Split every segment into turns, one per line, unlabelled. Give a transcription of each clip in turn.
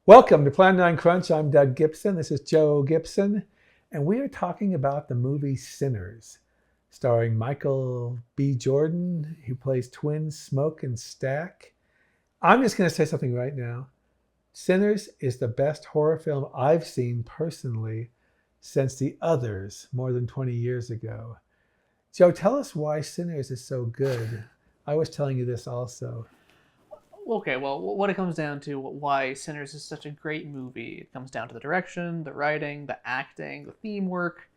Welcome to Plan 9 Crunch. I'm Doug Gibson. This is Joe Gibson. And we are talking about the movie Sinners, starring Michael B. Jordan, who plays twins Smoke and Stack. I'm just going to say something right now. Sinners is the best horror film I've seen personally since The Others more than 20 years ago. Joe, tell us why Sinners is so good. I was telling you this also.
Okay, well, what it comes down to, why Sinners is such a great movie, it comes down to the direction, the writing, the acting, the theme work,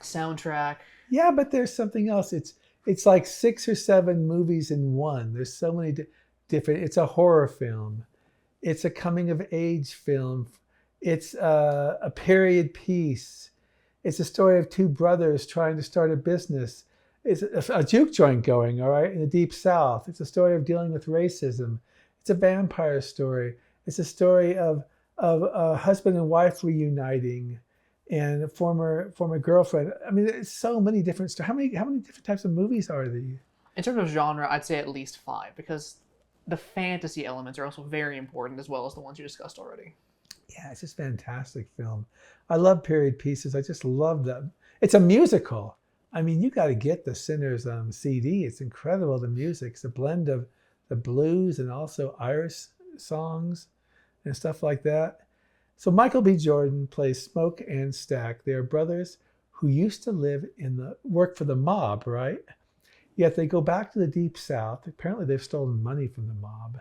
soundtrack.
Yeah, but there's something else. It's like six or seven movies in one. There's so many different. It's a horror film. It's a coming of age film. It's a period piece. It's a story of two brothers trying to start a business. It's a juke joint going, all right, in the deep south. It's a story of dealing with racism. It's a vampire story. It's a story of a husband and wife reuniting and a former girlfriend. I mean, it's so many different stories. How many different types of movies are there?
In terms of genre, I'd say at least five, because the fantasy elements are also very important, as well as the ones you discussed already.
Yeah, it's just a fantastic film. I love period pieces. I just love them. It's a musical. I mean, you got to get the Sinners CD. It's incredible, the music. It's a blend of the blues and also Irish songs and stuff like that. So Michael B. Jordan plays Smoke and Stack. They are brothers who used to live work for the mob, right? Yet they go back to the deep south. Apparently they've stolen money from the mob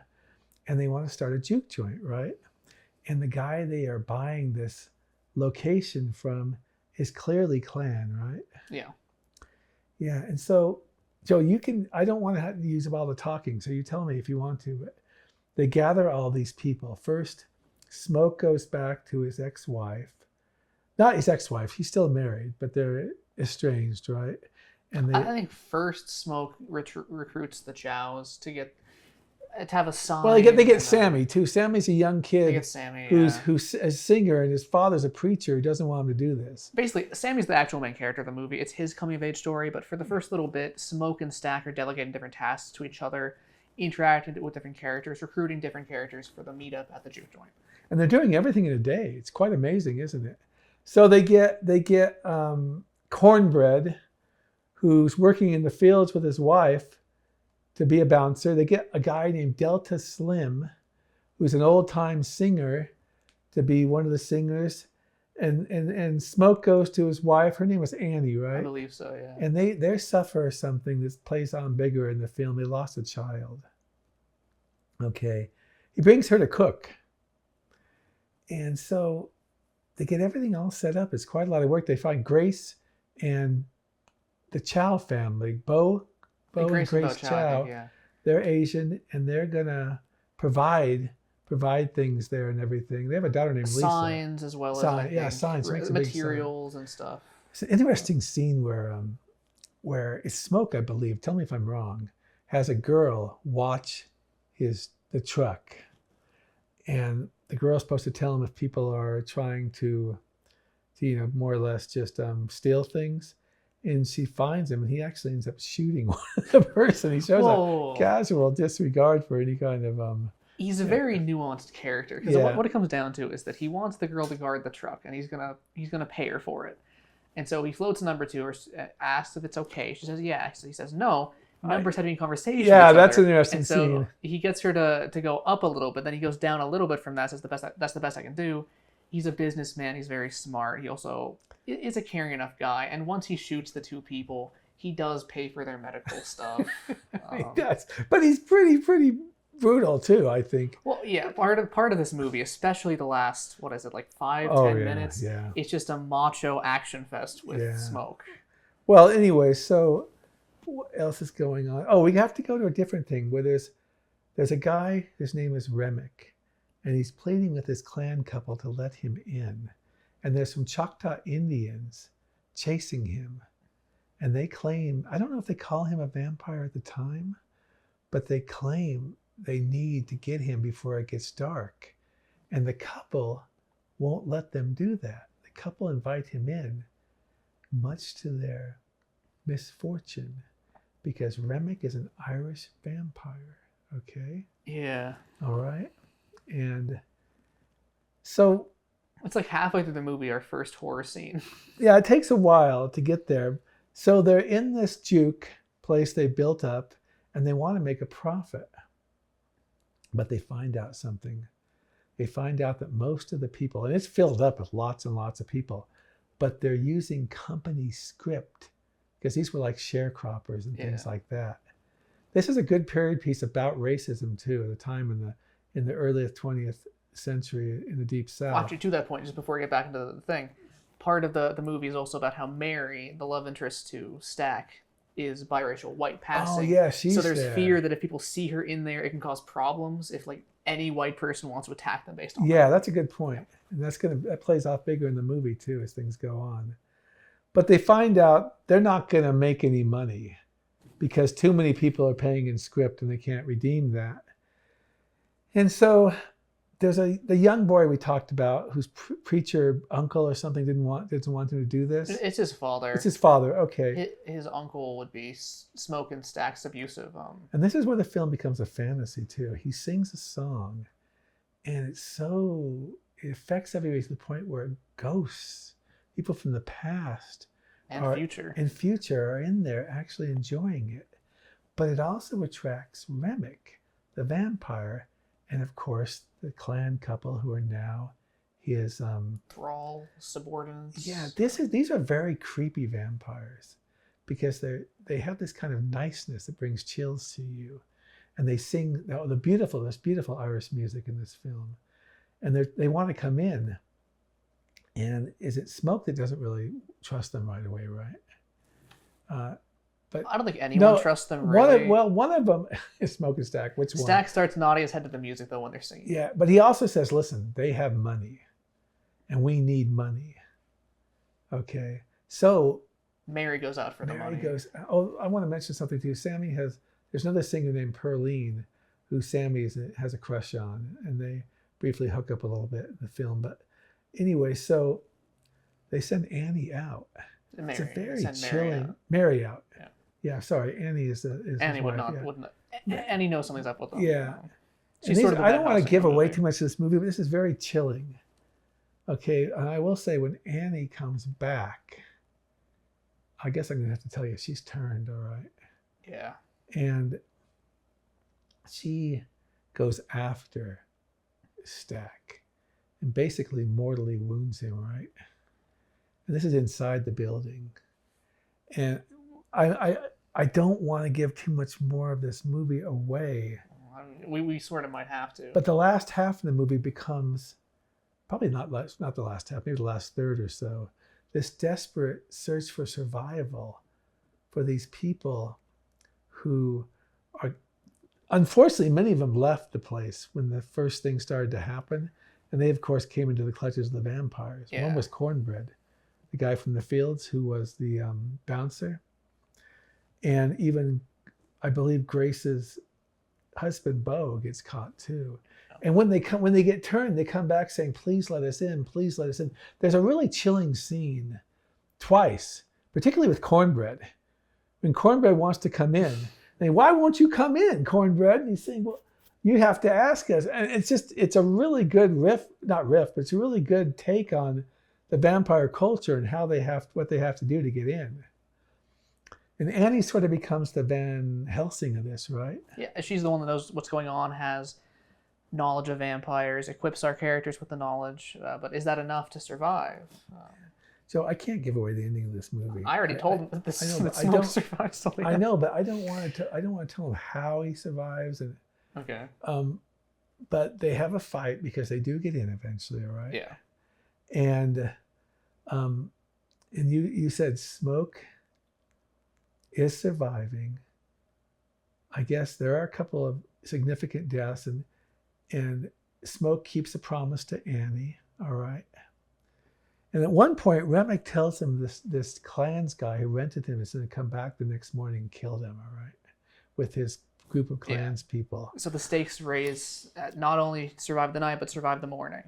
and they want to start a juke joint, right? And the guy they are buying this location from is clearly Klan, right?
Yeah.
Yeah. And so, Joe, I don't want to have to use up all the talking. So you tell me if you want to. But they gather all these people. First, Smoke goes back to his ex-wife. Not his ex-wife. He's still married, but they're estranged, right? And
I
they,
think first Smoke recruits the Chows to have a
well, they
sign,
get
and
Sammy too. Sammy's a young
they get
kid
Sammy.
who's a singer, and his father's a preacher who doesn't want him to do this.
Basically, Sammy's the actual main character of the movie. It's his coming of age story, but for the first little bit, Smoke and Stack are delegating different tasks to each other, interacting with different characters, recruiting different characters for the meetup at the juke joint.
And they're doing everything in a day. It's quite amazing, isn't it? So they get Cornbread, who's working in the fields with his wife, to be a bouncer. They get a guy named Delta Slim, who's an old time singer, to be one of the singers. And Smoke goes to his wife. Her name was Annie,
I
right?
believe so, yeah.
And they suffer something that plays on bigger in the film. They lost a child. Okay. He brings her to cook. And so they get everything all set up. It's quite a lot of work. They find Grace and the Chow family, Bo and Grace
Chow, I think,
Chow.
yeah.
They're Asian and they're gonna provide things there and everything. They have a daughter named Lisa.
Signs, as well as
Signs makes a big sign.
materials and stuff.
It's an interesting scene where it's Smoke, I believe. Tell me if I'm wrong. Has a girl watch the truck, and the girl's supposed to tell him if people are trying to more or less just steal things. And she finds him, and he actually ends up shooting the person. He shows
Whoa.
a casual disregard for any kind of
He's a very nuanced character, because what it comes down to is that he wants the girl to guard the truck, and he's gonna pay her for it. And so he floats number two, or asks if it's okay. She says yeah. So he says no. Numbers having a conversation.
Yeah,
with
that's
other.
an interesting
And so
scene.
he gets her to go up a little bit, then he goes down a little bit from that. Says that's the best I can do. He's a businessman. He's very smart. He also is a caring enough guy. And once he shoots the two people, he does pay for their medical stuff.
He does, but he's pretty brutal too, I think.
Well, yeah, part of this movie, especially the last, what is it, like 10 minutes?
Yeah.
It's just a macho action fest with Smoke.
Well, anyway, so what else is going on? Oh, we have to go to a different thing where there's a guy, his name is Remick, and he's pleading with his clan couple to let him in. And there's some Choctaw Indians chasing him. And they claim, I don't know if they call him a vampire at the time, but they claim they need to get him before it gets dark. And the couple won't let them do that. The couple invite him in, much to their misfortune, because Remick is an Irish vampire. Okay?
Yeah.
All right? And So
It's like halfway through the movie, our first horror scene.
yeah, it takes a while to get there. So they're in this juke place they built up, and they want to make a profit. But they find out something. They find out that most of the people, and it's filled up with lots and lots of people, but they're using company script because these were like sharecroppers and things like that. This is a good period piece about racism too, at a time in the early 20th century in the Deep South.
Actually, to that point, just before we get back into the thing, part of the movie is also about how Mary, the love interest to Stack, is biracial, white passing.
Oh yeah, she's
so there's
there.
fear that if people see her in there, it can cause problems if like any white person wants to attack them based on
Yeah,
that.
that's a good point. And that plays off bigger in the movie too as things go on. But they find out they're not going to make any money because too many people are paying in script and they can't redeem that. And so there's the young boy we talked about whose preacher uncle or something doesn't want him to do this.
It's his father.
It's his father. Okay.
His uncle would be smoking Stack's abusive.
And this is where the film becomes a fantasy too. He sings a song, and it affects everybody to the point where ghosts, people from the past
and
future are in there actually enjoying it. But it also attracts Remick, the vampire, and of course the clan couple who are now his
thrall subordinates. Yeah,
these are very creepy vampires because they have this kind of niceness that brings chills to you, and they sing this beautiful Irish music in this film, and they want to come in, and is it Smoke that doesn't really trust them right away, right? But
I don't think anyone trusts them really.
One of them is Smoke and Stack. Which one?
Stack starts nodding his head to the music though when they're singing.
Yeah, but he also says, "Listen, they have money, and we need money." Okay, so
Mary goes out for the money.
Oh, I want to mention something to you. There's another singer named Pearline, who Sammy has a crush on, and they briefly hook up a little bit in the film. But anyway, so they send Annie out. It's a very chilling. Mary out. Yeah. Yeah, sorry. Annie is
Annie wouldn't. Annie knows something's up with them.
Yeah.
She's sort of
I don't want to give away too much of this movie, but this is very chilling. Okay, and I will say when Annie comes back, I guess I'm going to have to tell you, she's turned, all right?
Yeah.
And she goes after Stack and basically mortally wounds him, right? And this is inside the building. And I don't want to give too much more of this movie away.
We sort of might have to.
But the last half of the movie becomes, probably not the last half, maybe the last third or so, this desperate search for survival for these people who are, unfortunately, many of them left the place when the first thing started to happen. And they, of course, came into the clutches of the vampires. Yeah. One was Cornbread, the guy from the fields who was the bouncer. And even, I believe, Grace's husband, Bo, gets caught too. And when they get turned, they come back saying, "Please let us in, please let us in." There's a really chilling scene twice, particularly with Cornbread. When Cornbread wants to come in, they, "Why won't you come in, Cornbread?" And he's saying, "Well, you have to ask us." And it's a really good but it's a really good take on the vampire culture and what they have to do to get in. And Annie sort of becomes the Van Helsing of this, right?
Yeah, she's the one that knows what's going on, has knowledge of vampires, equips our characters with the knowledge. But is that enough to survive?
So I can't give away the ending of this movie.
I already told him that Smoke survives. So
I know, but I don't want to tell him how he survives. And
okay.
But they have a fight because they do get in eventually, all right?
Yeah.
And you said Smoke is surviving. I guess there are a couple of significant deaths, and Smoke keeps a promise to Annie, all right? And at one point, Remick tells him this clans guy who rented him is going to come back the next morning and kill them, all right? With his group of clans people.
So the stakes raise not only survive the night, but survive the morning.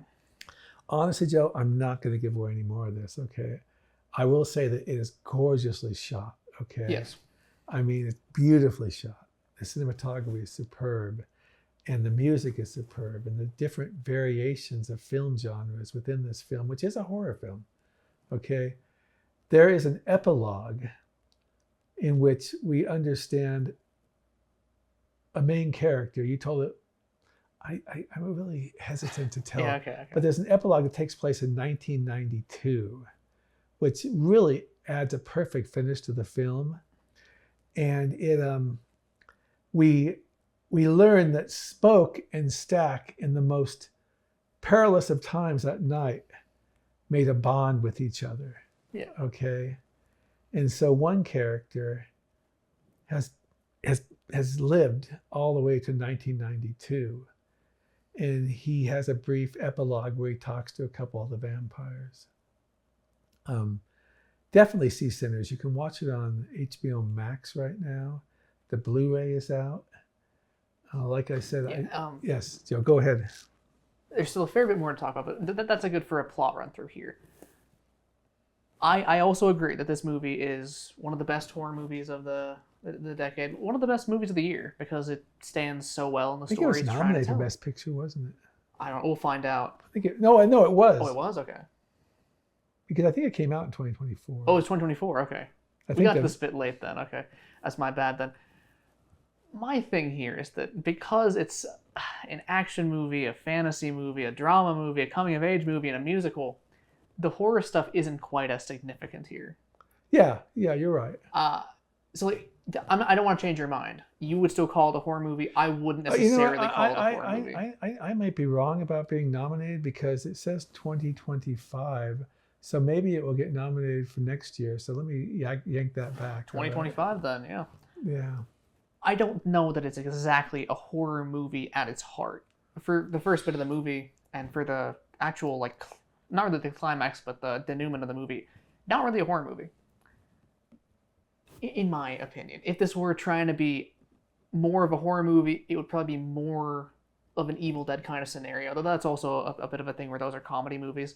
Honestly, Joe, I'm not going to give away any more of this, okay? I will say that it is gorgeously shot, okay?
Yes.
I mean, it's beautifully shot. The cinematography is superb. and the music is superb, and the different variations of film genres within this film, which is a horror film. Okay, there is an epilogue in which we understand a main character. You told it. I'm really hesitant to tell.
Yeah, okay.
But there's an epilogue that takes place in 1992, which really adds a perfect finish to the film. And it we learn that Spoke and Stack, in the most perilous of times that night, made a bond with each other.
Yeah.
Okay. And so one character has lived all the way to 1992. And he has a brief epilogue where he talks to a couple of the vampires. Definitely see Sinners. You can watch it on HBO Max right now. The Blu-ray is out. Like I said, yes, Joe, go ahead.
There's still a fair bit more to talk about, but that's a good for a plot run through here. I also agree that this movie is one of the best horror movies of the decade, one of the best movies of the year, because it stands so well in the story.
I think it was nominated for Best Picture, wasn't it?
I don't know. We'll find out.
I know it was.
Oh, it was? Okay.
Because I think it came out in 2024.
Oh, it's 2024. Okay. We got this bit late then. Okay. That's my bad then. My thing here is that because it's an action movie, a fantasy movie, a drama movie, a coming-of-age movie, and a musical, the horror stuff isn't quite as significant here.
Yeah, you're right.
So like, I don't want to change your mind. You would still call it a horror movie. I wouldn't necessarily call it a horror movie.
I might be wrong about being nominated because it says 2025. So maybe it will get nominated for next year. So let me yank that back.
2025 then, yeah.
Yeah.
I don't know that it's exactly a horror movie at its heart. For the first bit of the movie and for the actual, like, not really the climax, but the denouement of the movie, not really a horror movie. In my opinion. If this were trying to be more of a horror movie, it would probably be more of an Evil Dead kind of scenario. Though that's also a bit of a thing where those are comedy movies.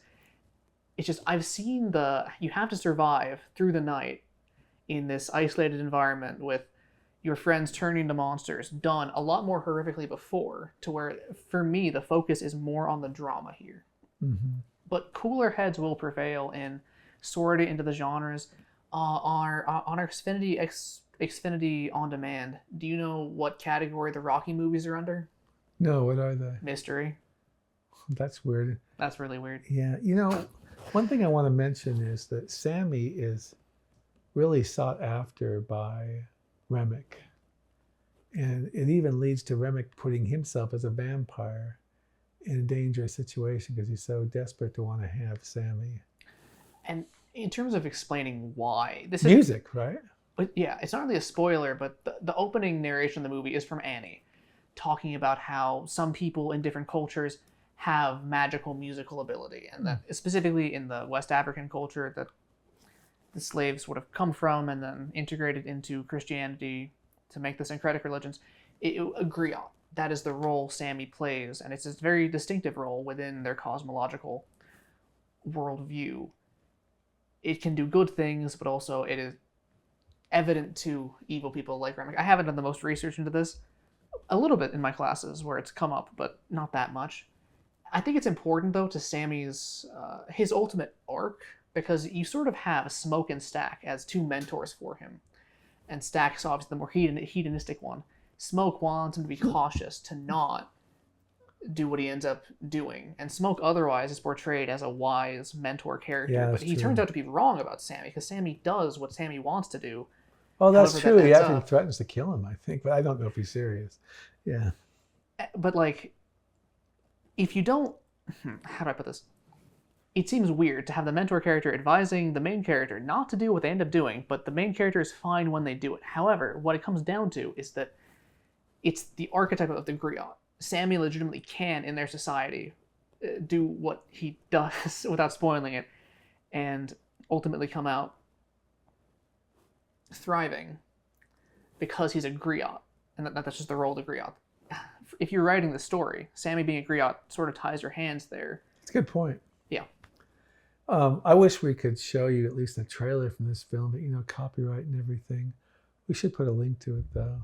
It's just, I've seen you have to survive through the night in this isolated environment with your friends turning into monsters, done a lot more horrifically before, to where, for me, the focus is more on the drama here.
Mm-hmm.
But cooler heads will prevail in sorting into the genres. On our Xfinity On Demand, do you know what category the Rocky movies are under?
No, what are they?
Mystery.
That's weird.
That's really weird.
Yeah, one thing I want to mention is that Sammy is really sought after by Remick. And it even leads to Remick putting himself as a vampire in a dangerous situation because he's so desperate to want to have Sammy.
And in terms of explaining why, this
music, right?
Yeah, it's not really a spoiler, but the opening narration of the movie is from Annie, talking about how some people in different cultures have magical musical ability, and that specifically in the West African culture that the slaves would have come from and then integrated into Christianity to make the syncretic religions, a griot. That is the role Sammy plays, and it's a very distinctive role within their cosmological worldview. It can do good things, but also it is evident to evil people like Remick. I haven't done the most research into this. A little bit in my classes where it's come up, but not that much. I think it's important, though, to Sammy's his ultimate arc, because you sort of have Smoke and Stack as two mentors for him. And Stack's obviously the more hedonistic one. Smoke wants him to be cautious, to not do what he ends up doing. And Smoke otherwise is portrayed as a wise mentor character, but he turns out to be wrong about Sammy, because Sammy does what Sammy wants to do.
Oh, that's true. He actually threatens to kill him, I think, but I don't know if he's serious. Yeah.
But, like, if you don't... How do I put this? It seems weird to have the mentor character advising the main character not to do what they end up doing, but the main character is fine when they do it. However, what it comes down to is that it's the archetype of the griot. Sammy legitimately can, in their society, do what he does without spoiling it, and ultimately come out thriving because he's a griot, and that's just the role of the griot. If you're writing the story, Sammy being a griot sort of ties your hands there.
That's a good point.
Yeah.
I wish we could show you at least a trailer from this film, but copyright and everything. We should put a link to it, though.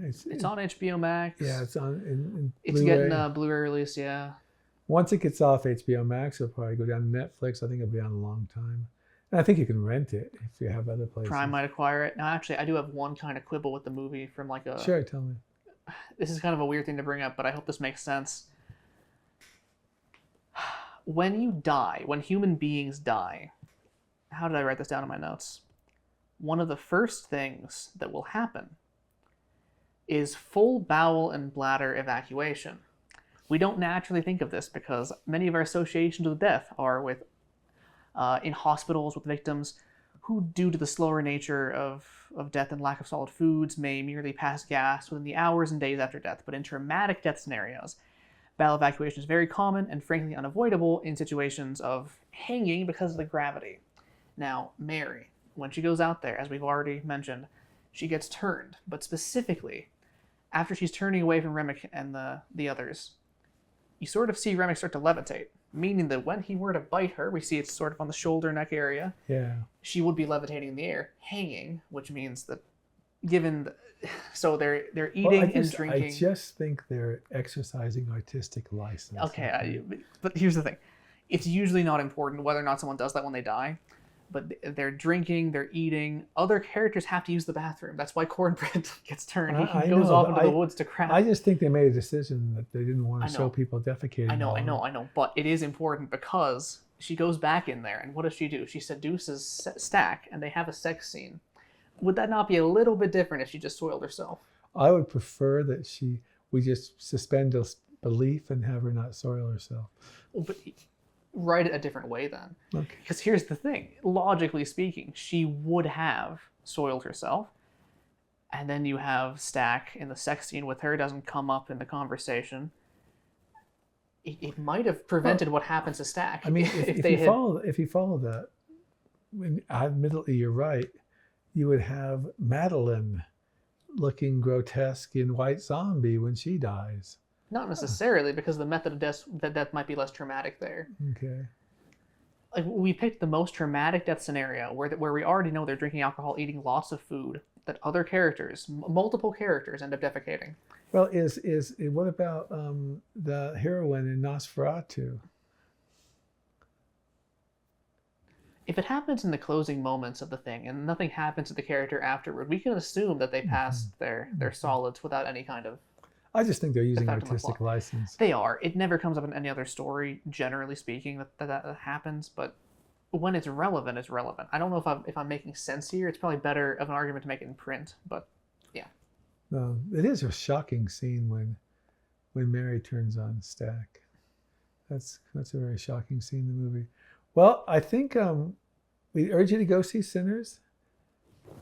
It's on HBO Max.
Yeah, it's on in
It's
Blu-ray.
getting a Blu-ray release, yeah.
Once it gets off HBO Max, it'll probably go down to Netflix. I think it'll be on a long time. And I think you can rent it if you have other places.
Prime might acquire it. Now, actually, I do have one kind of quibble with the movie from like a...
Sure, tell me.
This is kind of a weird thing to bring up, but I hope this makes sense. When you die, when human beings die, how did I write this down in my notes? One of the first things that will happen is full bowel and bladder evacuation. We don't naturally think of this because many of our associations with death are with in hospitals with victims who, due to the slower nature of death and lack of solid foods, may merely pass gas within the hours and days after death. But in traumatic death scenarios, bowel evacuation is very common and frankly unavoidable in situations of hanging because of the gravity. Now, Mary, when she goes out there, as we've already mentioned, she gets turned, but specifically, after she's turning away from Remick and the others, you sort of see Remick start to levitate, meaning that when he were to bite her, we see it's sort of on the shoulder neck area.
Yeah.
She would be levitating in the air, hanging, which means that so they're eating and drinking.
I just think they're exercising artistic license.
Okay, but here's the thing. It's usually not important whether or not someone does that when they die. But they're drinking, they're eating. Other characters have to use the bathroom. That's why Cornbread gets turned. He goes off into the woods to crap.
I just think they made a decision that they didn't want to show people defecating.
I know. But it is important because she goes back in there, and what does she do? She seduces Stack, and they have a sex scene. Would that not be a little bit different if she just soiled herself?
I would prefer that we just suspend belief and have her not soil herself.
Well, but write it a different way then.
Okay.
Because here's the thing. Logically speaking, she would have soiled herself. And then you have Stack in the sex scene with her, doesn't come up in the conversation. It might have prevented what happens to Stack.
I mean, if you follow that, admittedly you're right, you would have Madeline looking grotesque in White Zombie when she dies.
Not necessarily, because the method of death might be less traumatic there.
Okay.
Like, we picked the most traumatic death scenario where we already know they're drinking alcohol, eating lots of food, that other characters, multiple characters, end up defecating.
Well, what about the heroine in Nosferatu?
If it happens in the closing moments of the thing and nothing happens to the character afterward, we can assume that they passed their solids without any kind of...
I just think they're using artistic license.
They are. It never comes up in any other story, generally speaking, that happens. But when it's relevant, it's relevant. I don't know if I'm making sense here. It's probably better of an argument to make it in print. But yeah.
No, it is a shocking scene when Mary turns on Stack. That's a very shocking scene in the movie. Well, I think we urge you to go see Sinners.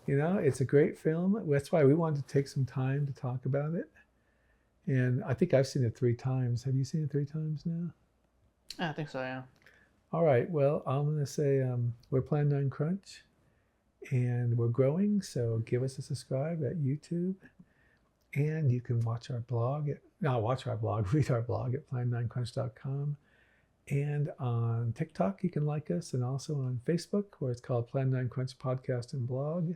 You know, it's a great film. That's why we wanted to take some time to talk about it. And I think I've seen it 3 times. Have you seen it 3 times now?
I think so, yeah.
All right. Well, I'm going to say we're Plan 9 Crunch, and we're growing. So give us a subscribe at YouTube. And you can watch our blog. Read our blog at plan9crunch.com. And on TikTok, you can like us. And also on Facebook, where it's called Plan 9 Crunch Podcast and Blog.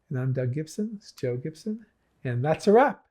And I'm Doug Gibson. It's Joe Gibson. And that's a wrap.